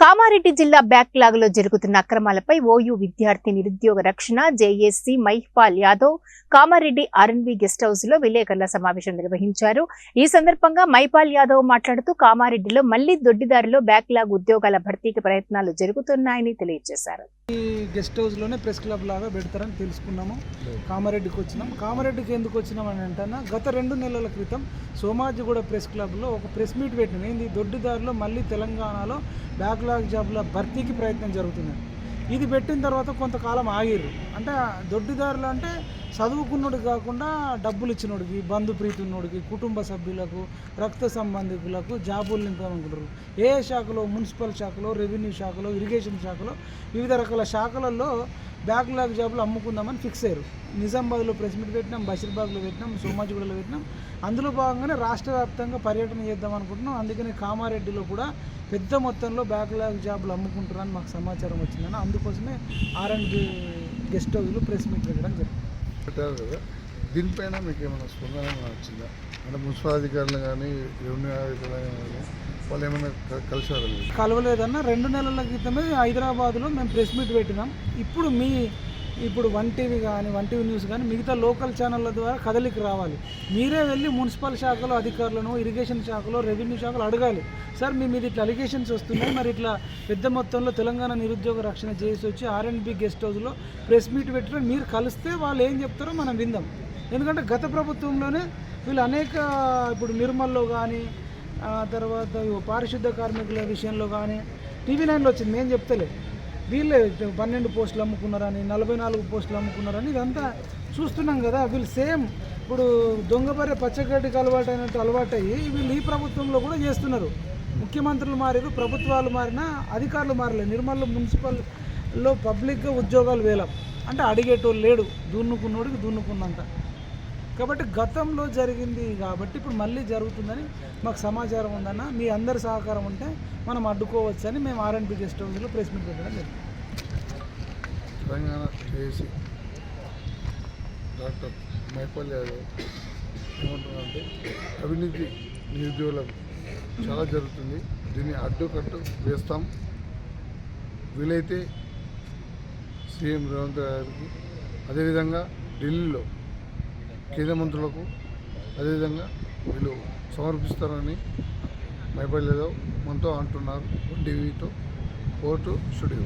కామారెడ్డి జిల్లా బ్యాక్లాగ్ లో జరుగుతున్న అక్రమాలపై ఓయూ విద్యార్థి నిరుద్యోగ రక్షణ JAC Mypal Yadav Kamareddy R&B guest house లో విలేకరుల సమావేశం నిర్వహించారు. ఈ సందర్భంగా మైపాల్ యాదవ్ మాట్లాడుతూ కామారెడ్డిలో మళ్లీ దొడ్డిదారిలో బ్యాక్లాగ్ ఉద్యోగాల భర్తీకి ప్రయత్నాలు జరుగుతున్నాయని తెలియజేశారు. ఈ గెస్ట్ హౌస్ లోనే ప్రెస్ క్లబ్ లాగా పెడతారని తెలుసుకున్నాము. కామారెడ్డికి వచ్చినాం. కామారెడ్డికి ఎందుకు వచ్చినామని అంటున్నా, గత 2 నెలల క్రితం సోమాజిగూడ ప్రెస్ క్లబ్లో ఒక ప్రెస్ మీట్ పెట్టినాం. ఏంది, దొడ్డిదారిలో మళ్ళీ తెలంగాణలో బ్యాక్లాగ్ జాబ్ల భర్తీకి ప్రయత్నం జరుగుతుంది. ఇది పెట్టిన తర్వాత కొంతకాలం ఆగిర్రు. అంటే దొడ్డిదారులు అంటే చదువుకున్నోడికి కాకుండా డబ్బులు ఇచ్చినోడికి, బంధుప్రీతి ఉన్నోడికి, కుటుంబ సభ్యులకు, రక్త సంబంధికులకు జాబులు నింపాలనుకుంటారు. ఏ శాఖలో, మున్సిపల్ శాఖలో, రెవెన్యూ శాఖలో, ఇరిగేషన్ శాఖలో, వివిధ రకాల శాఖలలో బ్యాక్లాగ్ జాబులు అమ్ముకుందామని ఫిక్స్ అయ్యారు. నిజామాబాద్లో ప్రెస్ మీట్ పెట్టినాం, బషీర్బాగ్లో పెట్టినాం, సోమాజిగూడలో పెట్టినాం. అందులో భాగంగానే రాష్ట్ర వ్యాప్తంగా పర్యటన చేద్దాం అనుకుంటున్నాం. అందుకని కామారెడ్డిలో కూడా పెద్ద మొత్తంలో బ్యాక్లాగ్ జాబులు అమ్ముకుంటారని మాకు సమాచారం వచ్చిందని అందుకోసమే ఆర్ఎన్బి గెస్ట్ హౌస్లో ప్రెస్ మీట్ పెట్టడం జరిగింది. పెట్టారు కదా, దీనిపైన మీకు ఏమైనా స్పందన వచ్చిందా? అంటే మున్సిపల్ అధికారులు కానీ, రెవెన్యూ అధికారులు కానీ వాళ్ళు ఏమైనా కలిసారు? కలవలేదన్న. 2 నెలల క్రితమే హైదరాబాద్లో మేము ప్రెస్ మీట్ పెట్టినాం. ఇప్పుడు వన్ టీవీ కానీ, వన్ టీవీ న్యూస్ కానీ మిగతా లోకల్ ఛానళ్ళ ద్వారా కదలికి రావాలి. మీరే వెళ్ళి మున్సిపల్ శాఖలో అధికారులను, ఇరిగేషన్ శాఖలో, రెవెన్యూ శాఖలో అడగాలి. సార్ మీ మీద ఇట్లా అలిగేషన్స్ వస్తున్నాయి, మరి ఇట్లా పెద్ద మొత్తంలో తెలంగాణ నిరుద్యోగ రక్షణ చేసి వచ్చి ఆర్ఎన్బి గెస్ట్ హౌస్లో ప్రెస్ మీట్ పెట్టిన మీరు కలిస్తే వాళ్ళు ఏం చెప్తారో మనం విందాం. ఎందుకంటే గత ప్రభుత్వంలోనే వీళ్ళు అనేక, ఇప్పుడు నిర్మల్లో కానీ, తర్వాత పారిశుద్ధ కార్మికుల విషయంలో కానీ TV9లో వచ్చింది, మేము చెప్తలే. వీళ్ళే 12 పోస్టులు అమ్ముకున్నారని, 44 పోస్టులు అమ్ముకున్నారని ఇదంతా చూస్తున్నాం కదా. వీళ్ళు సేమ్ ఇప్పుడు దొంగబర్రె పచ్చగడ్డికి అలవాటయ్యి వీళ్ళు ఈ ప్రభుత్వంలో కూడా చేస్తున్నారు. ముఖ్యమంత్రులు మారారు, ప్రభుత్వాలు మారినా అధికారులు మారలేదు. నిర్మల్లో మున్సిపల్లో పబ్లిక్గా ఉద్యోగాలు వేలం అంటే అడిగేటోళ్ళు లేడు, దున్నుకున్నోడికి దున్నుకున్నంత. కాబట్టి గతంలో జరిగింది కాబట్టి ఇప్పుడు మళ్ళీ జరుగుతుందని మాకు సమాచారం ఉందన్న. మీ అందరి సహకారం ఉంటే మనం అడ్డుకోవచ్చని మేము ఆర్ఎన్బి గెస్ట్ హౌస్లో ప్రెస్ మీట్ పెట్టడం జరిగింది. తెలంగాణ చేసి డాక్టర్ మైపాల్ యాదవ్ ఏమంటున్నారంటే, అవినీతి నిరుద్యోగులకు చాలా జరుగుతుంది, దీన్ని అడ్డుకట్టు వేస్తాం. వీలైతే సీఎం రేవంత్ గారికి, అదేవిధంగా ఢిల్లీలో కేంద్ర మంత్రులకు అదేవిధంగా వీళ్ళు సమర్పిస్తారని మైపాల్ యాదవ్ మనతో అంటున్నారు. టీవీతో కోర్టు స్టూడియో.